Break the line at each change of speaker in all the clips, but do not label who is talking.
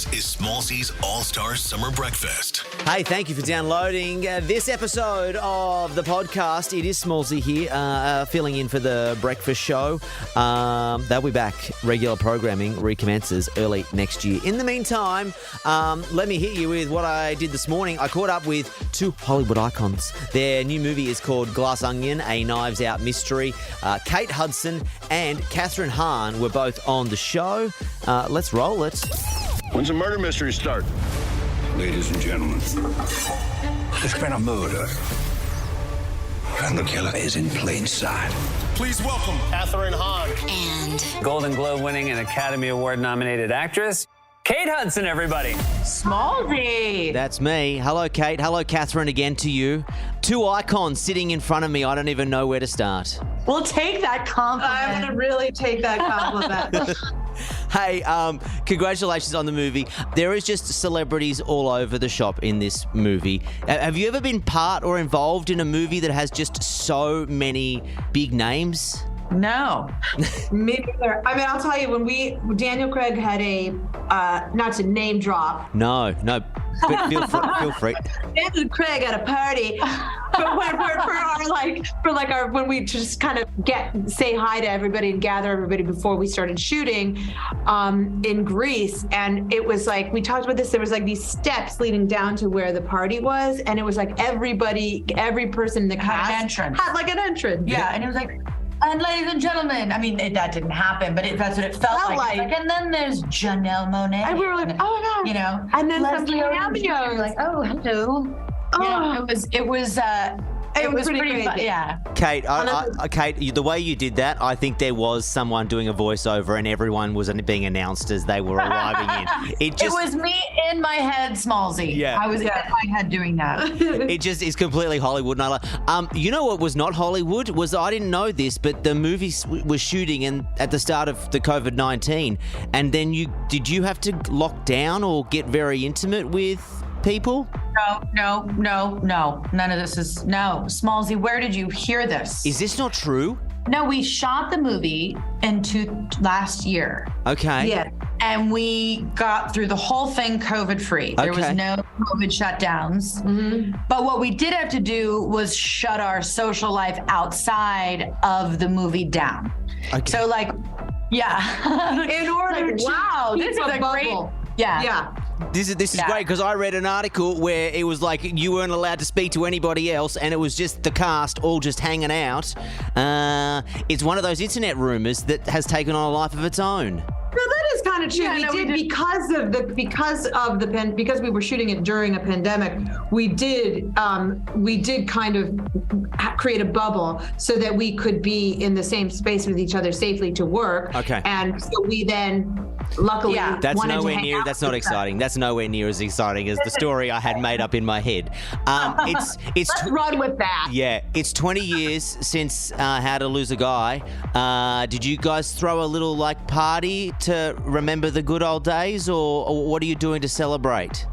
This is Smallzy's All-Star Summer Breakfast.
Hey, thank you for downloading this episode of the podcast. It is Smallzy here, filling in for the breakfast show. They'll be back. Regular programming recommences early next year. In the meantime, let me hit you with what I did this morning. I caught up with two Hollywood icons. Their new movie is called Glass Onion, a Knives Out mystery. Kate Hudson and Kathryn Hahn were both on the show. Let's roll it.
When's the murder mystery start?
Ladies and gentlemen, there's been a murder. And the killer is in plain sight.
Please welcome Kathryn Hahn.
And Golden Globe winning and Academy Award nominated actress, Kate Hudson, everybody.
Smallzy.
That's me. Hello, Kate. Hello, Kathryn, again to you. Two icons sitting in front of me. I don't even know where to start.
We'll take that compliment.
I'm going to really take that compliment.
Hey, congratulations on the movie. There is just celebrities all over the shop in this movie. Have you ever been part or involved in a movie that has just so many big names?
No.
Me neither. I mean, I'll tell you, when Daniel Craig had a, not to name drop.
No, but feel free.
Daniel Craig at a party. But when we just kind of say hi to everybody and gather everybody before we started shooting in Greece. And it was like, we talked about this, there was like these steps leading down to where the party was. And it was like every person in the cast had like an entrance.
Yeah, and it was like, and ladies and gentlemen, I mean, that didn't happen, but that's what it felt like. And then there's Janelle Monáe.
And we were like, oh my God.
You know,
and then
Leslie
some
cameos.
cameos.
Like, oh, hello. Oh. You know, it was
pretty
fun.
crazy.
Yeah.
Kate, Kate, the way you did that, I think there was someone doing a voiceover and everyone was being announced as they were arriving in. It
was me in my head, Smallzy.
Yeah.
I was in my head doing that.
It just is completely Hollywood. And you know what was not Hollywood? I didn't know this, but the movie was shooting at the start of the COVID-19. And then did you have to lock down or get very intimate with people?
No. None of this is, no. Smallzy, where did you hear this?
Is this not true?
No, we shot the movie last year.
Okay.
Yeah.
And we got through the whole thing COVID-free. There was no COVID shutdowns. Mm-hmm. But what we did have to do was shut our social life outside of the movie down. Okay. So yeah.
In order to
wow, this is a
bubble.
Great. Yeah.
This is great because I read an article where it was like you weren't allowed to speak to anybody else and it was just the cast all just hanging out. It's one of those internet rumors that has taken on a life of its own.
No, that is kind of true. Because we were shooting it during a pandemic. We did kind of create a bubble so that we could be in the same space with each other safely to work.
Okay.
And so we then, luckily,
that's not exciting. That's nowhere near as exciting as the story I had made up in my head. Let's
run with that.
Yeah, it's 20 years since How to Lose a Guy. Did you guys throw a little party to remember the good old days, or what are you doing to celebrate?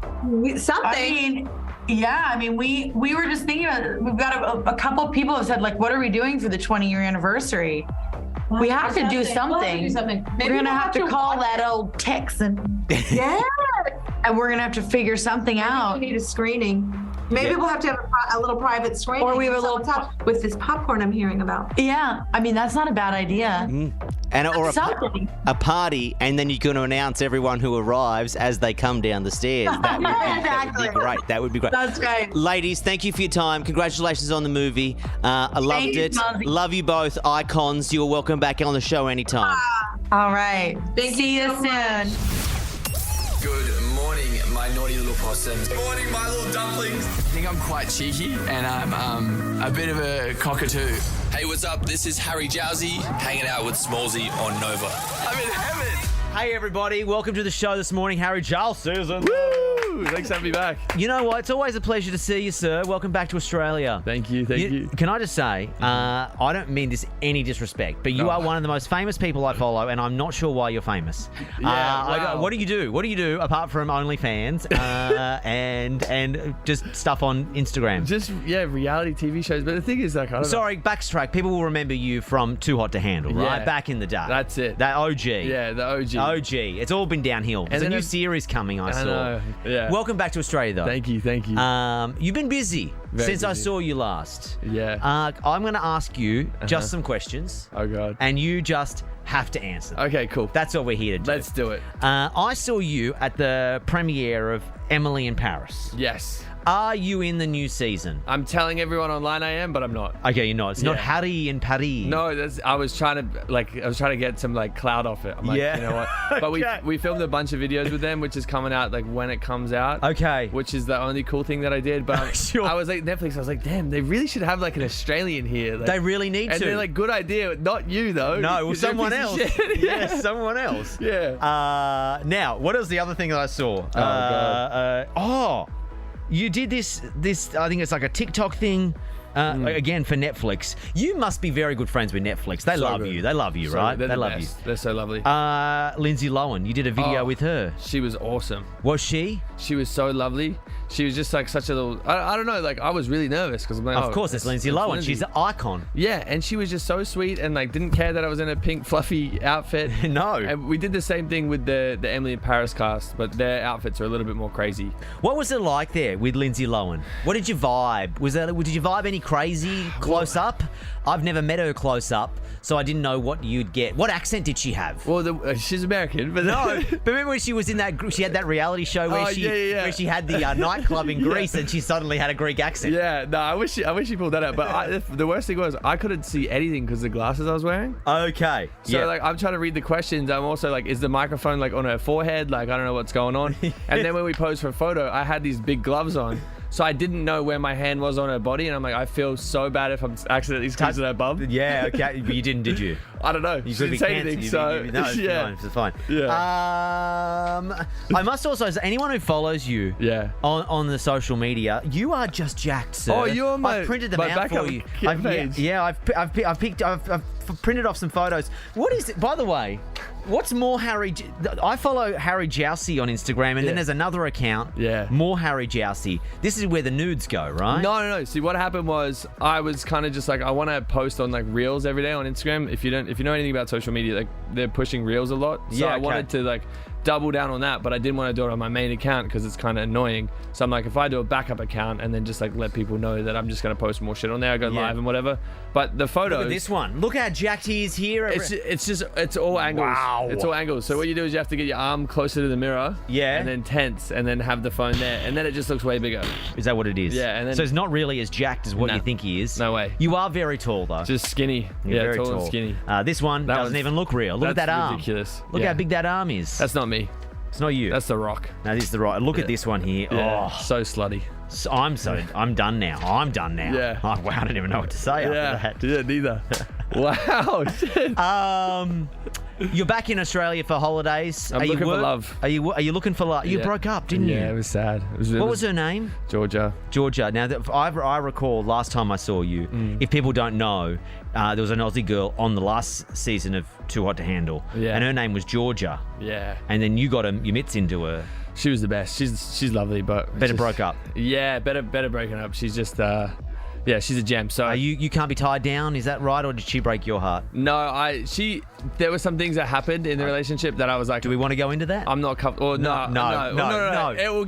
Something.
I mean, we were just thinking about it. We've got a couple of people have said, what are we doing for the 20-year anniversary? We have to do something. We're going to have to call that old Texan.
Yeah.
And we're going to have to figure something out.
We need a screening. Maybe we'll have to have a little private screening.
Or we have a little
with this popcorn I'm hearing about.
Yeah. I mean, that's not a bad idea.
Or a party, and then you're going to announce everyone who arrives as they come down the stairs. That would be great. That would be great.
That's great.
Ladies, thank you for your time. Congratulations on the movie. I loved it. Love you both, icons. You're welcome back on the show anytime.
All right. See you soon.
Good morning, my naughty little possums. Good morning, my little dumplings. I think I'm quite cheeky, and I'm a bit of a cockatoo. Hey, what's up? This is Harry Jowsey, hanging out with Smallzy on Nova. I'm in heaven.
Hey, everybody. Welcome to the show this morning. Harry Jowsey.
Woo! Thanks for having me back.
You know what? It's always a pleasure to see you, sir. Welcome back to Australia.
Thank you. Thank you.
Can I just say, I don't mean this any disrespect, but you are one of the most famous people I follow, and I'm not sure why you're famous.
Wow.
What do you do? What do you do apart from OnlyFans and just stuff on Instagram?
Just reality TV shows. But the thing is, like, I don't know.
Sorry, backtrack. People will remember you from Too Hot to Handle, right?
Yeah.
Back in the day.
That's it.
That OG.
Yeah, the OG.
OG. It's all been downhill. There's a new series coming, I saw.
know. Yeah.
Welcome back to Australia, though.
Thank you.
You've been busy since I
busy.
saw you last.
Yeah.
I'm going to ask you just some questions.
Oh, God.
And you just have to answer them.
Okay, cool.
That's what we're here to do.
Let's do it.
I saw you at the premiere of Emily in Paris.
Yes.
Are you in the new season?
I'm telling everyone online I am, but I'm not.
Okay, you're not. It's not Harry in Paris.
No, I was trying to get some like clout off it. I'm like, you know what? But we filmed a bunch of videos with them, which is coming out like when it comes out.
Okay.
Which is the only cool thing that I did. But
Sure.
I was like Netflix. I was like, damn, they really should have like an Australian here. Like,
They really need
and
to.
they're like, good idea. Not you though.
No, well,
You're
someone
a piece
else.
of shit.
Yeah, someone else.
Yeah.
Now, what was the other thing that I saw?
God.
You did this. I think it's like a TikTok thing. Again for Netflix. You must be very good friends with Netflix. They love you. They love you, right? They love you.
They're so lovely.
Lindsay Lohan. You did a video with her.
She was awesome.
Was she?
She was so lovely. She was just like such a little. I don't know. Like I was really nervous because I'm like,
Of course, it's Lindsay Lohan.
Lindsay.
She's an icon.
Yeah, and she was just so sweet and like didn't care that I was in a pink fluffy outfit.
No.
And we did the same thing with the Emily in Paris cast, but their outfits are a little bit more crazy.
What was it like there with Lindsay Lohan? What did you vibe? Did you vibe any crazy close up? I've never met her close up, so I didn't know what you'd get. What accent did she have?
Well, she's American, but
no. But remember when she was in that? She had that reality show where where she had the nightclub in Greece and she suddenly had a Greek accent.
Yeah, no, I wish she pulled that out. But the worst thing was I couldn't see anything because of the glasses I was wearing.
Okay.
So like I'm trying to read the questions. I'm also like, is the microphone like on her forehead? Like I don't know what's going on. And then when we posed for a photo, I had these big gloves on. So I didn't know where my hand was on her body, and I'm like, I feel so bad if I'm accidentally squeezing her bum.
Yeah, okay. But you didn't, did you?
I don't know.
You
She didn't say anything, so
no, it's fine. It's fine.
Yeah.
I must also say, anyone who follows you on the social media, you are just jacked, sir.
Oh, you're
I've printed them out for you. I've printed off some photos. What is it, by the way? What's more Harry? I follow Harry Jowsey on Instagram, and then there's another account. Yeah. More Harry Jowsey. This is where the nudes go, right?
No. See, what happened was I was kind of just like, I want to post on like reels every day on Instagram. If you know anything about social media, like they're pushing reels a lot. So I wanted to like double down on that, but I didn't want to do it on my main account because it's kind of annoying. So I'm like, if I do a backup account and then just like let people know that I'm just going to post more shit on there, I go live and whatever. But the photos.
Look at this one. Look how jacked he is here.
It's all angles.
Wow.
It's all angles. So what you do is you have to get your arm closer to the mirror. Yeah. And then tense, and then have the phone there, and then it just looks way bigger.
Is that what it is?
Yeah. And then
so it's not really as jacked as what you think he is.
No way.
You are very tall though.
Just skinny.
You're very
tall and skinny.
This one doesn't even look real. Look at that arm.
Ridiculous.
Look how big that arm is.
That's not me.
It's not you.
That's The Rock.
No, this is The Rock. Look at this one here.
Yeah.
Oh,
so slutty.
So I'm done now.
Yeah.
Oh, wow, I don't even know what to say after that.
Yeah, neither. Wow.
You're back in Australia for holidays.
I'm looking for love.
Are you looking for love? You broke up, didn't you?
Yeah, it was sad.
What was her name?
Georgia.
Now, I recall last time I saw you, if people don't know, there was an Aussie girl on the last season of Too Hot to Handle. Yeah. And her name was Georgia.
Yeah.
And then you got your mitts into her.
She was the best. She's lovely, but
better broke up.
Yeah, better breaking up. She's just she's a gem. So
you can't be tied down, is that right, or did she break your heart?
No, there were some things that happened in the relationship that I was like,
do we want to go into that?
I'm not comfortable. No. It'll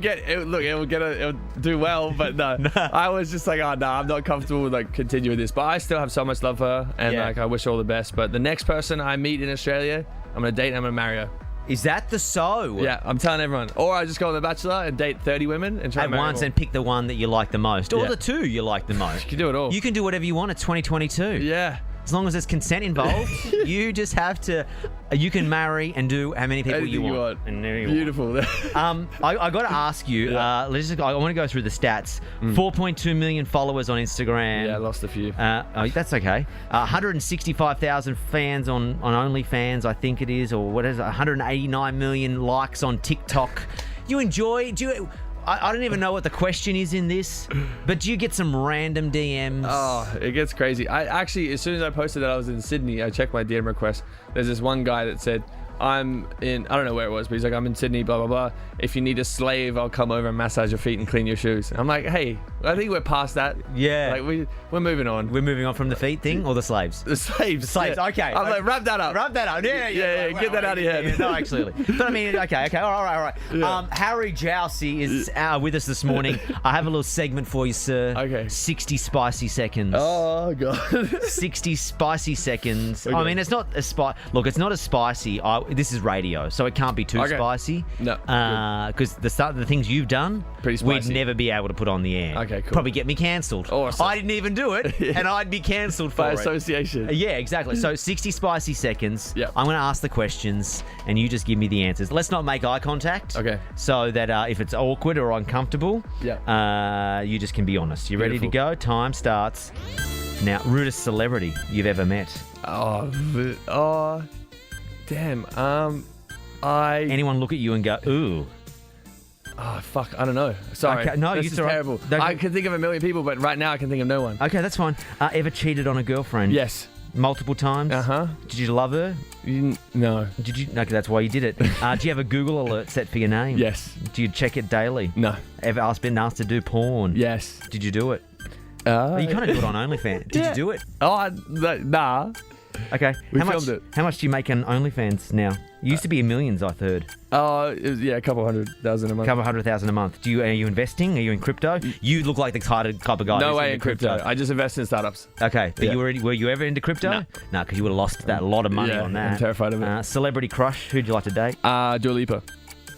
do well, but no. I was just like, I'm not comfortable with like continuing this, but I still have so much love for her, and like I wish her all the best. But the next person I meet in Australia, I'm gonna date and I'm gonna marry her.
Is that the so?
Yeah, I'm telling everyone. Or I just go on The Bachelor and date 30 women and try
at
to marry
once
them all.
and pick the one that you like the most, or the two you like the most.
You can do it all.
You can do whatever you want. It's 2022.
Yeah.
As long as there's consent involved, you just have to. You can marry and do how many people
Anything
you want.
Beautiful.
I got to ask you. I want to go through the stats. 4.2 million followers on Instagram.
Yeah, I lost a few.
That's okay. 165,000 fans on OnlyFans, I think it is, or what is it? 189 million likes on TikTok. You enjoy? I don't even know what the question is in this, but do you get some random DMs?
Oh, it gets crazy. I actually, as soon as I posted that I was in Sydney, I checked my DM request. There's this one guy that said, I'm in, I don't know where it was, but he's like, I'm in Sydney, blah, blah, blah. If you need a slave, I'll come over and massage your feet and clean your shoes. I'm like, hey, I think we're past that.
Yeah.
Like, we're moving on.
We're moving on from the feet thing or the slaves?
The slaves.
The slaves,
yeah.
okay.
I'm like, wrap that up.
Wrap that up. Yeah.
Get that out of your head.
Yeah, no, absolutely. But I mean, okay. All right.
Yeah.
Harry Jowsey is with us this morning. I have a little segment for you, sir.
Okay.
60 spicy seconds.
Oh, God.
60 spicy seconds.
Okay.
I mean, it's not as Look, it's not as spicy. This is radio, so it can't be too spicy.
No.
Because the things you've done,
pretty spicy.
We'd never be able to put on the air.
Okay, cool.
Probably get me cancelled.
Awesome.
I didn't even do it, and I'd be cancelled for
By
it.
association.
Yeah, exactly. So 60 spicy seconds.
Yep.
I'm going to ask the questions, and you just give me the answers. Let's not make eye contact.
Okay.
So that if it's awkward or uncomfortable, you just can be honest. You ready to go? Time starts now. Rudest celebrity you've ever met?
Oh, damn.
Anyone look at you and go, ooh?
Oh, fuck. I don't know. Sorry.
Okay, no,
this
you're
is
all right.
terrible. I can think of a million people, but right now I can think of no one.
Okay, that's fine. Ever cheated on a girlfriend?
Yes.
Multiple times?
Uh-huh.
Did you love her?
No.
Did you? Okay, that's why you did it. Do you have a Google alert set for your name?
Yes.
Do you check it daily?
No.
Ever been asked to do porn?
Yes.
Did you do it? You kind of do it on OnlyFans. Did you do it?
Oh, nah.
Okay.
We filmed it.
How much do you make on OnlyFans now? It used to be in millions, I've heard.
Oh, a couple $100,000 a month.
Couple $100,000 a month. Are you investing? Are you in crypto? You look like the type of guy.
No way in crypto. I just invest in startups.
Okay, but were you ever into crypto? No, because you would have lost that lot of money on that.
I'm terrified of it.
Celebrity crush? Who'd you like to date?
Dua Lipa.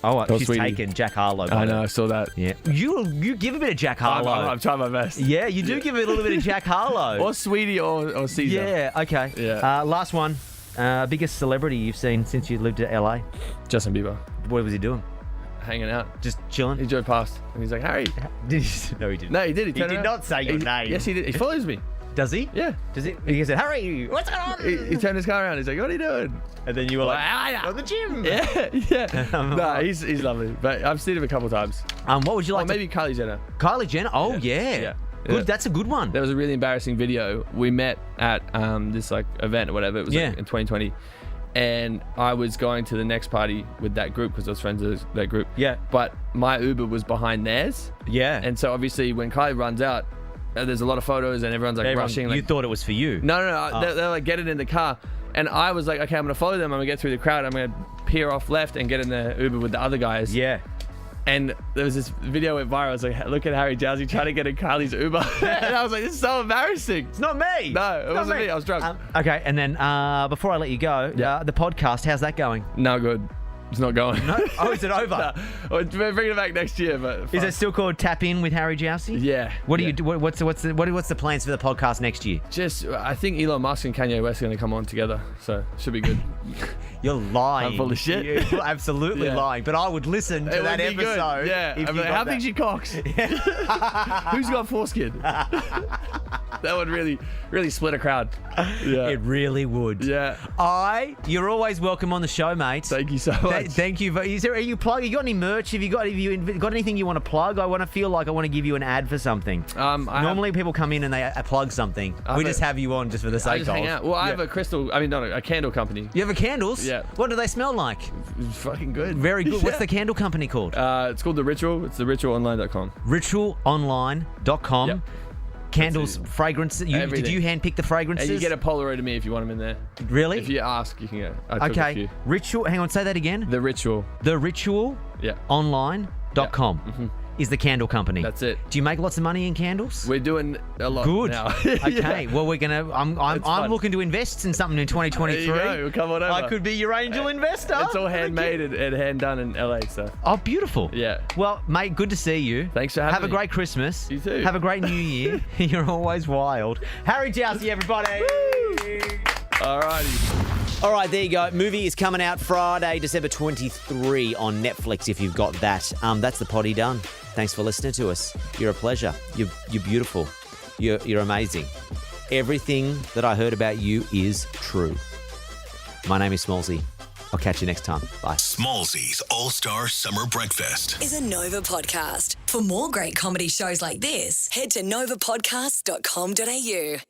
Oh, she's taken Jack Harlow.
I know, I saw that.
Yeah, you give a bit of Jack Harlow.
I'm trying my best.
Yeah, you do give it a little bit of Jack Harlow.
Or Sweetie or Caesar.
Yeah, okay.
Yeah.
Last one. Biggest celebrity you've seen since you lived in LA?
Justin Bieber.
What was he doing?
Hanging out.
Just chilling?
He drove past and he's like, Harry.
No, he didn't.
No, he did. He
did not say your name.
Yes, he did. He follows me.
Does he?
Yeah.
Does he? He said, Harry, what's going on?
He turned his car around. He's like, what are you doing?
And then you were like, at the gym.
Yeah. No, he's lovely. But I've seen him a couple times.
What would you like?
Maybe Kylie Jenner.
Kylie Jenner? Oh, yeah. Good. Yeah. That's a good one.
There was a really embarrassing video. We met at this event or whatever. It was in 2020. And I was going to the next party with that group because I was friends with that group.
Yeah.
But my Uber was behind theirs.
Yeah.
And so obviously when Kylie runs out, there's a lot of photos and everyone's rushing.
You thought it was for you?
No. They're like, get it in the car. And I was like, okay, I'm going to follow them. I'm going to get through the crowd. I'm going to peer off left and get in the Uber with the other guys.
Yeah.
And there was this video went viral. I was like, look at Harry Jowsey trying to get in Kylie's Uber. And I was like, this is so embarrassing.
It's not me.
No, it wasn't me. I was drunk.
Okay, and then before I let you go, the podcast, how's that going?
No good. It's not going.
No? Oh, is it over?
No. We're bringing it back next year, but
is it still called Tap In with Harry Jowsey?
Yeah.
What do you do? What's the plans for the podcast next year?
I think Elon Musk and Kanye West are going to come on together, so should be good.
You're lying.
I'm full of shit.
You're absolutely lying. But I would listen to that episode.
Good. Yeah. How big's your cocks? Who's got foreskin? That would really split a crowd. Yeah.
It really would.
Yeah.
You're always welcome on the show, mate.
Thank you so much.
Thank you. Are you got any merch? Have you got anything you want to plug? I want to feel like I want to give you an ad for something. Normally people come in and they plug something. We just have you on just for the sake of.
I just hang out. Well, I have a candle company.
You have a candles?
Yeah.
What do they smell like?
It's fucking good.
Very good. What's the candle company called?
It's called The Ritual. It's theritualonline.com.
Ritualonline.com.
Yep.
Candles, fragrances. Did you handpick the fragrances?
And you get a Polaroid of me if you want them in there.
Really?
If you ask, you can get.
Okay. Ritual. Hang on. Say that again.
The Ritual.
The Ritual.
Yeah.
Online.com.
Yeah. Mm-hmm.
Is the candle company.
That's it.
Do you make lots of money in candles?
We're doing a lot now.
Okay. Well, we're gonna. I'm looking to invest in something in 2023.
There you go. Come on over.
I could be your angel investor.
It's all handmade and hand done in LA. So.
Oh, beautiful.
Yeah.
Well, mate, good to see you.
Thanks for having me.
Have a great Christmas.
You too.
Have a great New Year. You're always wild. Harry Jowsey, everybody.
Alrighty.
All right, there you go. Movie is coming out Friday, December 23 on Netflix if you've got that. That's the potty done. Thanks for listening to us. You're a pleasure. You're beautiful. You're amazing. Everything that I heard about you is true. My name is Smallzy. I'll catch you next time. Bye.
Smallzy's All-Star Summer Breakfast
is a Nova podcast. For more great comedy shows like this, head to novapodcast.com.au.